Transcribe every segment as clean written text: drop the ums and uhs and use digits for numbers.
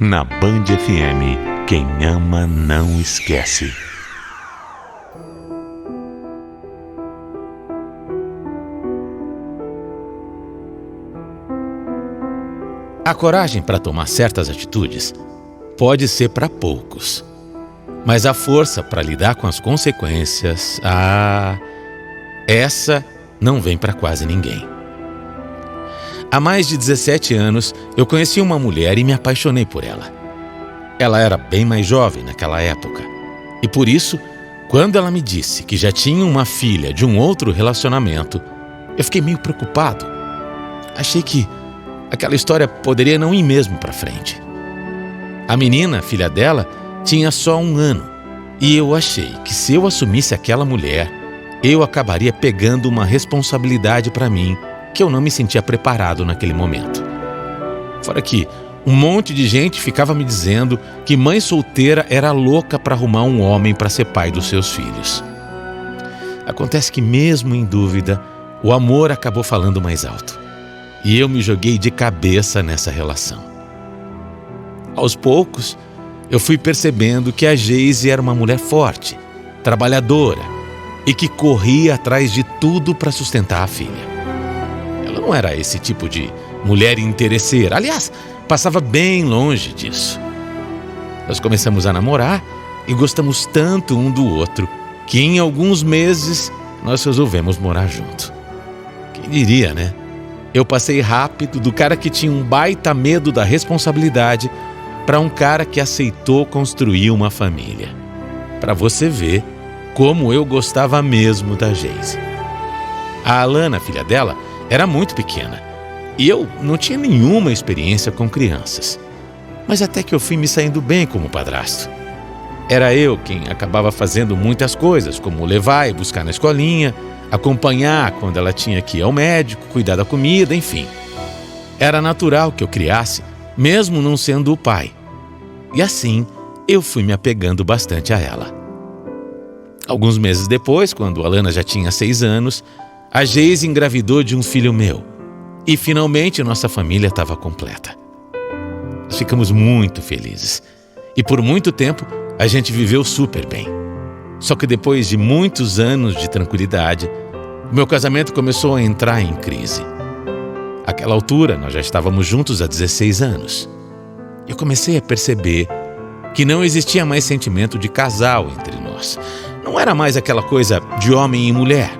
Na Band FM, quem ama não esquece. A coragem para tomar certas atitudes pode ser para poucos, mas a força para lidar com as consequências, essa não vem para quase ninguém. Há mais de 17 anos, eu conheci uma mulher e me apaixonei por ela. Ela era bem mais jovem naquela época, e por isso, quando ela me disse que já tinha uma filha de um outro relacionamento, eu fiquei meio preocupado. Achei que aquela história poderia não ir mesmo para frente. A menina, filha dela, tinha só 1 ano, e eu achei que se eu assumisse aquela mulher, eu acabaria pegando uma responsabilidade para mim que eu não me sentia preparado naquele momento. Fora que um monte de gente ficava me dizendo que mãe solteira era louca para arrumar um homem para ser pai dos seus filhos. Acontece que mesmo em dúvida, o amor acabou falando mais alto. E eu me joguei de cabeça nessa relação. Aos poucos, eu fui percebendo que a Geise era uma mulher forte, trabalhadora e que corria atrás de tudo para sustentar a filha. Ela não era esse tipo de mulher interesseira. Aliás, passava bem longe disso. Nós começamos a namorar e gostamos tanto um do outro que em alguns meses nós resolvemos morar junto. Quem diria, né? Eu passei rápido do cara que tinha um baita medo da responsabilidade para um cara que aceitou construir uma família. Para você ver como eu gostava mesmo da Geise. A Alana, filha dela, era muito pequena e eu não tinha nenhuma experiência com crianças. Mas até que eu fui me saindo bem como padrasto. Era eu quem acabava fazendo muitas coisas, como levar e buscar na escolinha, acompanhar quando ela tinha que ir ao médico, cuidar da comida, enfim. Era natural que eu criasse, mesmo não sendo o pai. E assim, eu fui me apegando bastante a ela. Alguns meses depois, quando a Alana já tinha 6 anos, a Geise engravidou de um filho meu. E finalmente nossa família estava completa. Nós ficamos muito felizes. E por muito tempo, a gente viveu super bem. Só que depois de muitos anos de tranquilidade, o meu casamento começou a entrar em crise. Àquela altura, nós já estávamos juntos há 16 anos. Eu comecei a perceber que não existia mais sentimento de casal entre nós. Não era mais aquela coisa de homem e mulher.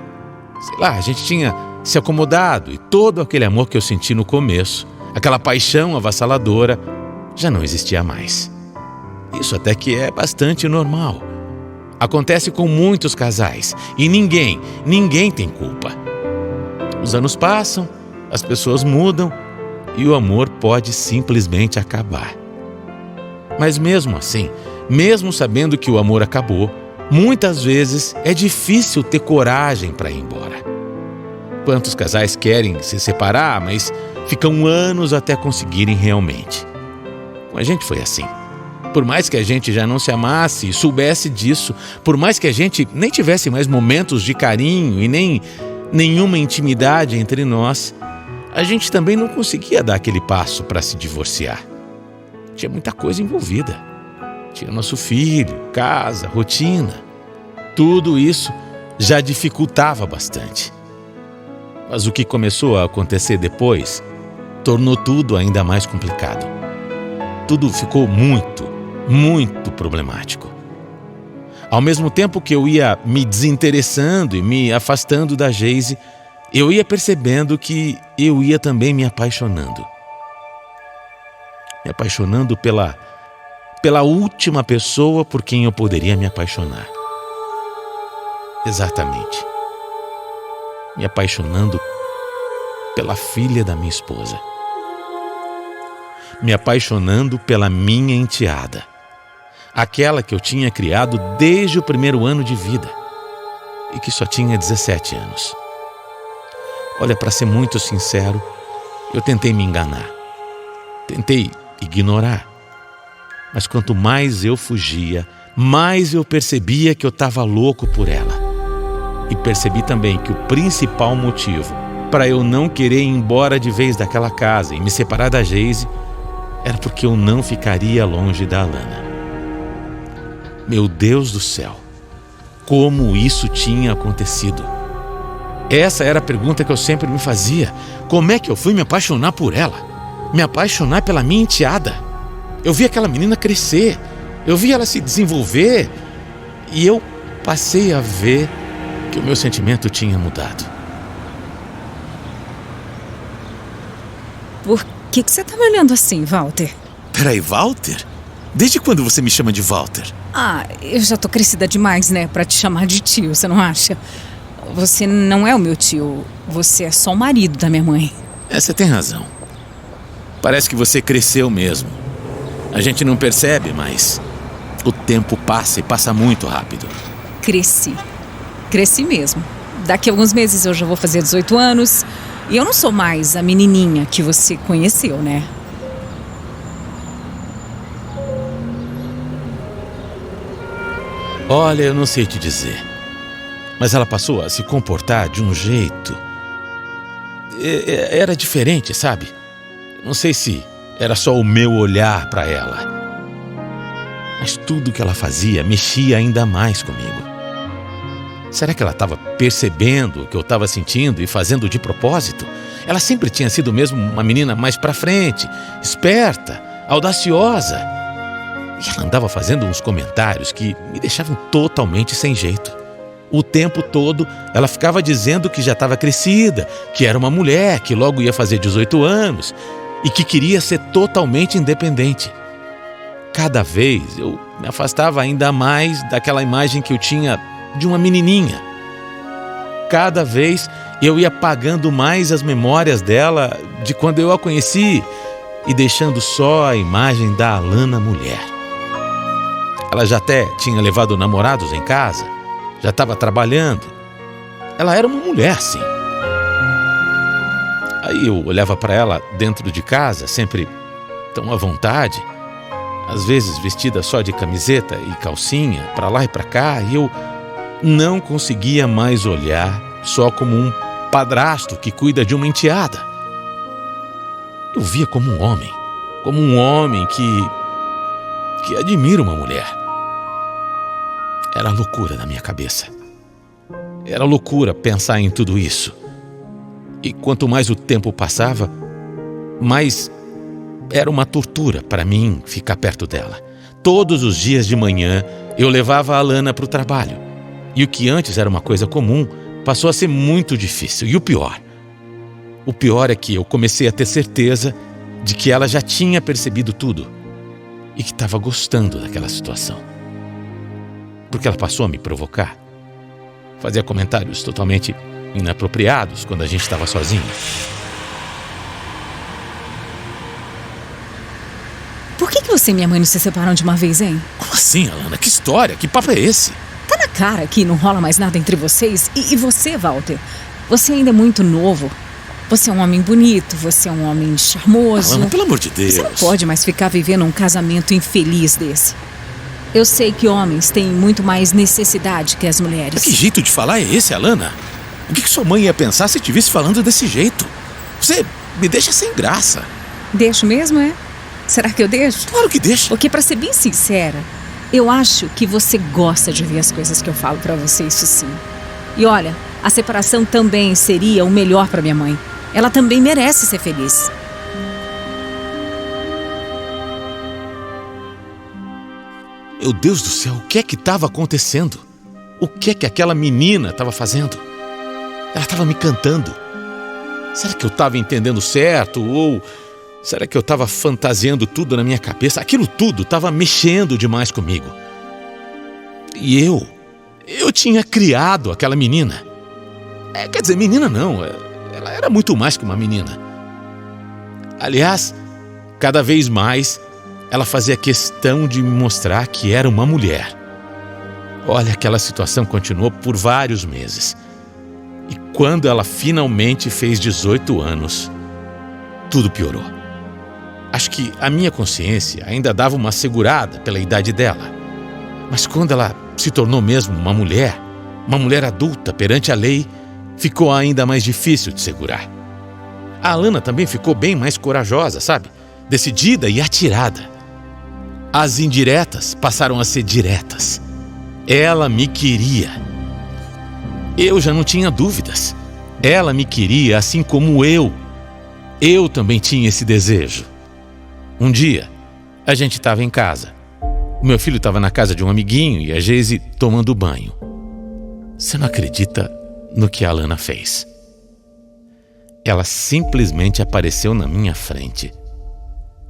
Sei lá, a gente tinha se acomodado e todo aquele amor que eu senti no começo, aquela paixão avassaladora, já não existia mais. Isso até que é bastante normal. Acontece com muitos casais e ninguém tem culpa. Os anos passam, as pessoas mudam e o amor pode simplesmente acabar. Mas mesmo assim, mesmo sabendo que o amor acabou, muitas vezes é difícil ter coragem para ir embora. Quantos casais querem se separar, mas ficam anos até conseguirem realmente? Com a gente foi assim. Por mais que a gente já não se amasse e soubesse disso, por mais que a gente nem tivesse mais momentos de carinho e nem nenhuma intimidade entre nós, a gente também não conseguia dar aquele passo para se divorciar. Tinha muita coisa envolvida. Tinha nosso filho, casa, rotina. Tudo isso já dificultava bastante. Mas o que começou a acontecer depois tornou tudo ainda mais complicado. Tudo ficou muito problemático. Ao mesmo tempo que eu ia me desinteressando e me afastando da Geise, eu ia percebendo que eu ia também me apaixonando. Me apaixonando pela última pessoa por quem eu poderia me apaixonar. Exatamente. Me apaixonando pela filha da minha esposa. Me apaixonando pela minha enteada. Aquela que eu tinha criado desde o primeiro ano de vida e que só tinha 17 anos. Olha, para ser muito sincero, eu tentei me enganar. Tentei ignorar. Mas quanto mais eu fugia, mais eu percebia que eu estava louco por ela. E percebi também que o principal motivo para eu não querer ir embora de vez daquela casa e me separar da Geise era porque eu não ficaria longe da Alana. Meu Deus do céu, como isso tinha acontecido? Essa era a pergunta que eu sempre me fazia. Como é que eu fui me apaixonar por ela? Me apaixonar pela minha enteada? Eu vi aquela menina crescer, eu vi ela se desenvolver e eu passei a ver que o meu sentimento tinha mudado. Por que você tá me olhando assim, Walter? Peraí, Walter? Desde quando você me chama de Walter? Ah, eu já tô crescida demais, né, pra te chamar de tio, você não acha? Você não é o meu tio, você é só o marido da minha mãe. Você tem razão. Parece que você cresceu mesmo. A gente não percebe, mas o tempo passa e passa muito rápido. Cresci mesmo. Daqui a alguns meses eu já vou fazer 18 anos e eu não sou mais a menininha que você conheceu, né? Olha, eu não sei te dizer, mas ela passou a se comportar de um jeito... Era diferente, sabe? Não sei se era só o meu olhar para ela, mas tudo que ela fazia mexia ainda mais comigo. Será que ela estava percebendo o que eu estava sentindo e fazendo de propósito? Ela sempre tinha sido mesmo uma menina mais para frente, esperta, audaciosa. E ela andava fazendo uns comentários que me deixavam totalmente sem jeito. O tempo todo ela ficava dizendo que já estava crescida, que era uma mulher, que logo ia fazer 18 anos e que queria ser totalmente independente. Cada vez eu me afastava ainda mais daquela imagem que eu tinha de uma menininha. Cada vez eu ia apagando mais as memórias dela de quando eu a conheci e deixando só a imagem da Alana mulher. Ela já até tinha levado namorados em casa, já estava trabalhando. Ela era uma mulher, sim. Aí eu olhava para ela dentro de casa, sempre tão à vontade, às vezes vestida só de camiseta e calcinha, para lá e para cá, e eu não conseguia mais olhar só como um padrasto que cuida de uma enteada. Eu via como um homem que admira uma mulher. Era loucura na minha cabeça. Era loucura pensar em tudo isso. E quanto mais o tempo passava, mais era uma tortura para mim ficar perto dela. Todos os dias de manhã eu levava a Alana para o trabalho. E o que antes era uma coisa comum passou a ser muito difícil. E o pior é que eu comecei a ter certeza de que ela já tinha percebido tudo e que estava gostando daquela situação. Porque ela passou a me provocar. Fazia comentários totalmente inapropriados quando a gente estava sozinho. Por que você e minha mãe não se separaram de uma vez, hein? Como assim, Alana? Que história? Que papo é esse? Tá na cara que não rola mais nada entre vocês. E você, Walter? Você ainda é muito novo. Você é um homem bonito, você é um homem charmoso. Alana, pelo amor de Deus. Você não pode mais ficar vivendo um casamento infeliz desse. Eu sei que homens têm muito mais necessidade que as mulheres. Que jeito de falar é esse, Alana? O que sua mãe ia pensar se estivesse falando desse jeito? Você me deixa sem graça. Deixo mesmo, é? Será que eu deixo? Claro que deixa. Porque, pra ser bem sincera, eu acho que você gosta de ouvir as coisas que eu falo pra você, isso sim. E olha, a separação também seria o melhor pra minha mãe. Ela também merece ser feliz. Meu Deus do céu, o que é que estava acontecendo? O que é que aquela menina estava fazendo? Ela estava me cantando. Será que eu estava entendendo certo? Ou será que eu estava fantasiando tudo na minha cabeça? Aquilo tudo estava mexendo demais comigo. E eu tinha criado aquela menina. Quer dizer, menina não, ela era muito mais que uma menina. Aliás, cada vez mais ela fazia questão de me mostrar que era uma mulher. Olha, aquela situação continuou por vários meses. E quando ela finalmente fez 18 anos, tudo piorou. Acho que a minha consciência ainda dava uma segurada pela idade dela. Mas quando ela se tornou mesmo uma mulher adulta perante a lei, ficou ainda mais difícil de segurar. A Alana também ficou bem mais corajosa, sabe? decidida e atirada. As indiretas passaram a ser diretas. Ela me queria. Eu já não tinha dúvidas. Ela me queria assim como eu. Eu também tinha esse desejo. Um dia, a gente estava em casa. O meu filho estava na casa de um amiguinho e a Geise tomando banho. Você não acredita no que a Alana fez? Ela simplesmente apareceu na minha frente,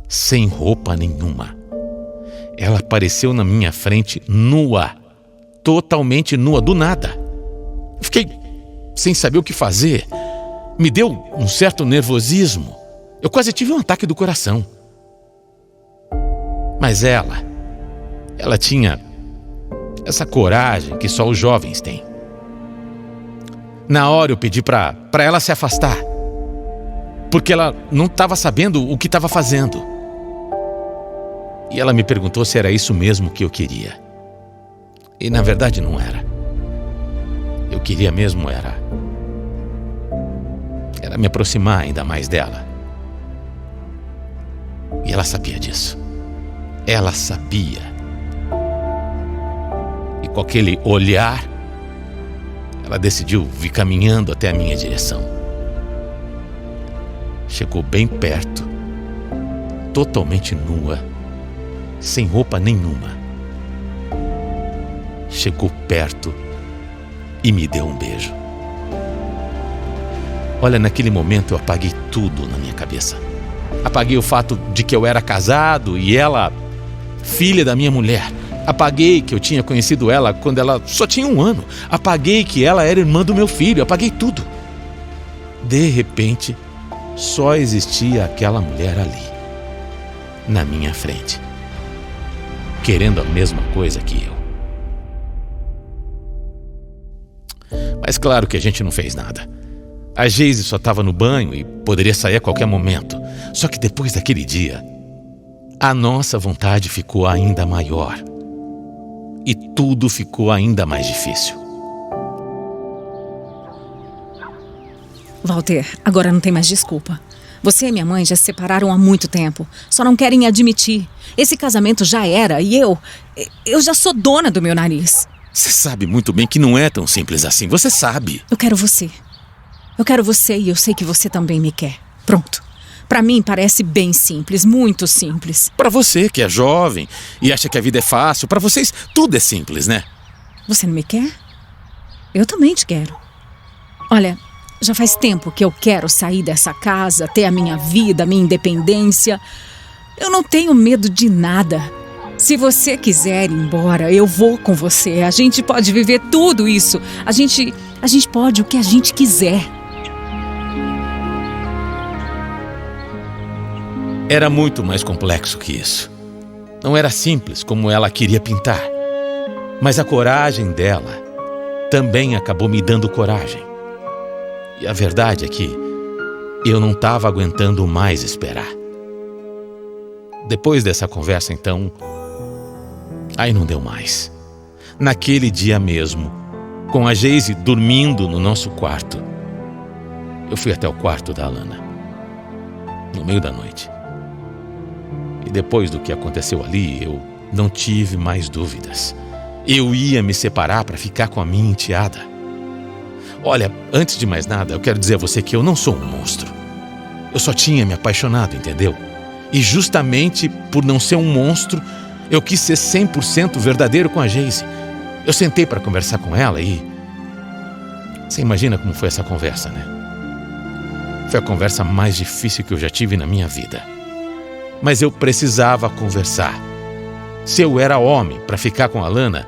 sem roupa nenhuma. Ela apareceu na minha frente nua, totalmente nua, do nada. Eu fiquei sem saber o que fazer. Me deu um certo nervosismo. Eu quase tive um ataque do coração. Mas ela tinha essa coragem que só os jovens têm. Na hora eu pedi para ela se afastar, porque ela não estava sabendo o que estava fazendo. E ela me perguntou se era isso mesmo que eu queria. E na verdade não era. Eu queria mesmo era me aproximar ainda mais dela. E ela sabia disso. Ela sabia. E com aquele olhar, ela decidiu vir caminhando até a minha direção. Chegou bem perto, totalmente nua, sem roupa nenhuma. Chegou perto e me deu um beijo. Olha, naquele momento eu apaguei tudo na minha cabeça. Apaguei o fato de que eu era casado e ela, filha da minha mulher. Apaguei que eu tinha conhecido ela quando ela só tinha 1 ano. Apaguei que ela era irmã do meu filho. Apaguei tudo. De repente, só existia aquela mulher ali, na minha frente, querendo a mesma coisa que eu. Mas claro que a gente não fez nada. A Geise só estava no banho e poderia sair a qualquer momento. Só que depois daquele dia, a nossa vontade ficou ainda maior. E tudo ficou ainda mais difícil. Walter, agora não tem mais desculpa. Você e minha mãe já se separaram há muito tempo. Só não querem admitir. Esse casamento já era e eu já sou dona do meu nariz. Você sabe muito bem que não é tão simples assim. Você sabe. Eu quero você. Eu quero você e eu sei que você também me quer. Pronto. Pra mim parece bem simples, muito simples. Pra você que é jovem e acha que a vida é fácil, pra vocês tudo é simples, né? Você não me quer? Eu também te quero. Olha, já faz tempo que eu quero sair dessa casa, ter a minha vida, a minha independência. Eu não tenho medo de nada. Se você quiser ir embora, eu vou com você. A gente pode viver tudo isso. A gente pode o que a gente quiser. Era muito mais complexo que isso. Não era simples como ela queria pintar. Mas a coragem dela também acabou me dando coragem. E a verdade é que eu não estava aguentando mais esperar. Depois dessa conversa, então, aí não deu mais. Naquele dia mesmo, com a Geise dormindo no nosso quarto, eu fui até o quarto da Alana, no meio da noite. E depois do que aconteceu ali, eu não tive mais dúvidas. Eu ia me separar para ficar com a minha enteada. Olha, antes de mais nada, eu quero dizer a você que eu não sou um monstro. Eu só tinha me apaixonado, entendeu? E justamente por não ser um monstro, eu quis ser 100% verdadeiro com a Geise. Eu sentei para conversar com ela e... Você imagina como foi essa conversa, né? Foi a conversa mais difícil que eu já tive na minha vida. Mas eu precisava conversar. Se eu era homem para ficar com a Alana,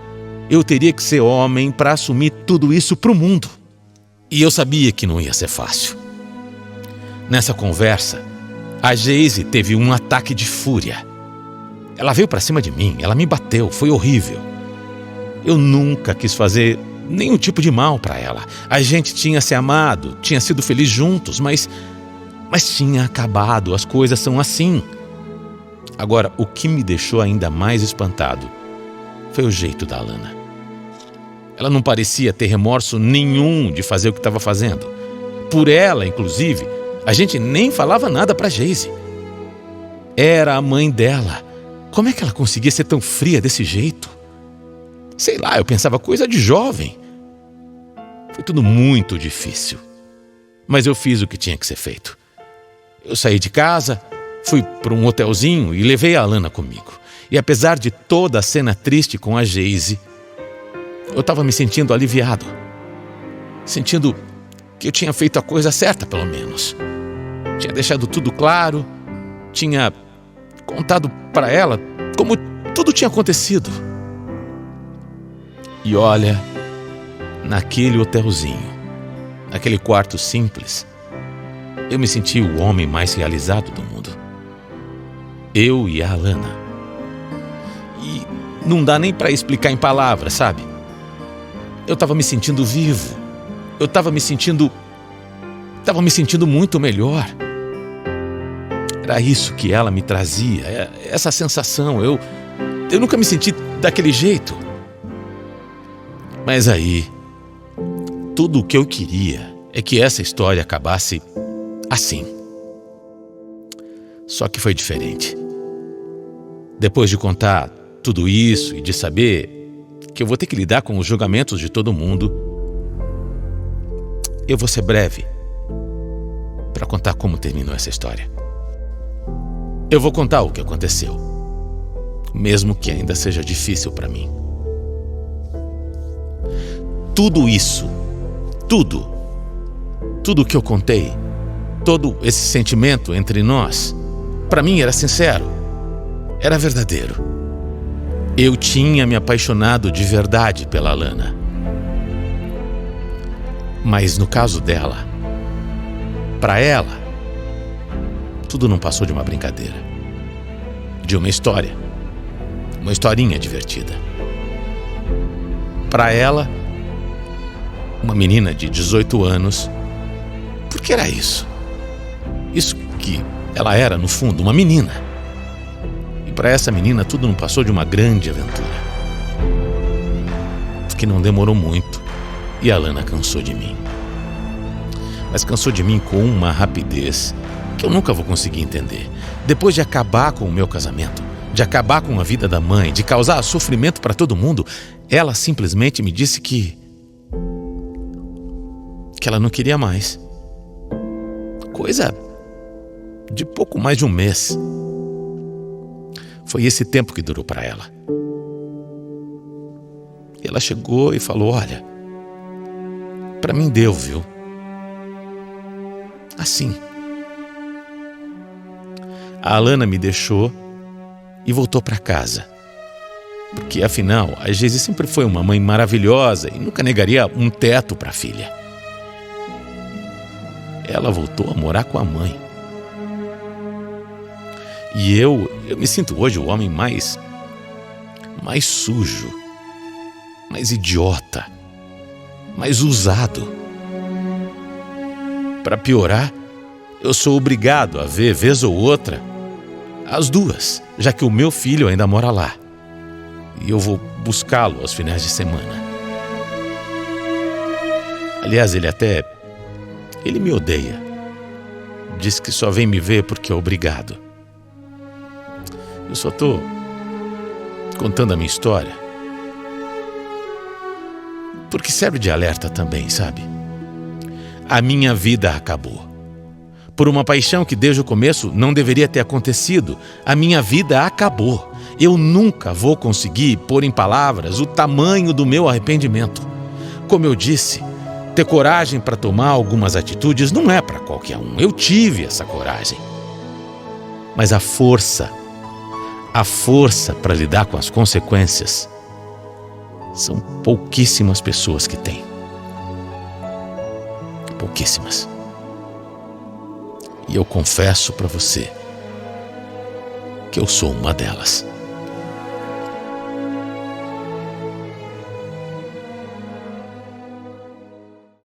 eu teria que ser homem para assumir tudo isso para o mundo. E eu sabia que não ia ser fácil. Nessa conversa, a Geise teve um ataque de fúria. Ela veio para cima de mim, ela me bateu, foi horrível. Eu nunca quis fazer nenhum tipo de mal para ela. A gente tinha se amado, tinha sido feliz juntos, mas tinha acabado, as coisas são assim. Agora, o que me deixou ainda mais espantado foi o jeito da Alana. Ela não parecia ter remorso nenhum de fazer o que estava fazendo. Por ela, inclusive, a gente nem falava nada para Geise. era a mãe dela. Como é que ela conseguia ser tão fria desse jeito? Sei lá, eu pensava coisa de jovem. Foi tudo muito difícil. Mas eu fiz o que tinha que ser feito. Eu saí de casa, fui para um hotelzinho e levei a Alana comigo. E apesar de toda a cena triste com a Geise, eu estava me sentindo aliviado. Sentindo que eu tinha feito a coisa certa, pelo menos. Tinha deixado tudo claro, tinha contado para ela como tudo tinha acontecido. E olha, naquele hotelzinho, naquele quarto simples, eu me senti o homem mais realizado do mundo. Eu e a Alana. E não dá nem para explicar em palavras, sabe? Eu estava me sentindo vivo. Eu estava me sentindo muito melhor. Era isso que ela me trazia, essa sensação. Eu nunca me senti daquele jeito. Mas aí, tudo o que eu queria é que essa história acabasse assim. Só que foi diferente. Depois de contar tudo isso e de saber que eu vou ter que lidar com os julgamentos de todo mundo, eu vou ser breve para contar como terminou essa história. Eu vou contar o que aconteceu, mesmo que ainda seja difícil para mim. Tudo isso, tudo que eu contei, todo esse sentimento entre nós, para mim era sincero, era verdadeiro. Eu tinha me apaixonado de verdade pela Alana. Mas no caso dela, para ela, tudo não passou de uma brincadeira, de uma história, uma historinha divertida. Para ela, uma menina de 18 anos, porque era isso. Isso que ela era, no fundo, uma menina. E para essa menina, tudo não passou de uma grande aventura. Que não demorou muito e a Alana cansou de mim. Mas cansou de mim com uma rapidez que eu nunca vou conseguir entender. Depois de acabar com o meu casamento, de acabar com a vida da mãe, de causar sofrimento para todo mundo, ela simplesmente me disse que ela não queria mais. Coisa de pouco mais de um mês. Foi esse tempo que durou para ela. E ela chegou e falou: olha, para mim deu, viu? Assim. A Alana me deixou e voltou para casa. Porque, afinal, a Geise sempre foi uma mãe maravilhosa e nunca negaria um teto para a filha. Ela voltou a morar com a mãe. E eu me sinto hoje o homem mais sujo, mais idiota, mais usado. Para piorar, eu sou obrigado a ver, vez ou outra, as duas, já que o meu filho ainda mora lá. E eu vou buscá-lo aos finais de semana. Aliás, ele me odeia. Diz que só vem me ver porque é obrigado. Eu só tô contando a minha história porque serve de alerta também, sabe? A minha vida acabou. Por uma paixão que desde o começo não deveria ter acontecido, a minha vida acabou. Eu nunca vou conseguir pôr em palavras o tamanho do meu arrependimento. Como eu disse, ter coragem para tomar algumas atitudes não é para qualquer um. Eu tive essa coragem. Mas a força para lidar com as consequências, são pouquíssimas pessoas que têm. Pouquíssimas. E eu confesso para você que eu sou uma delas.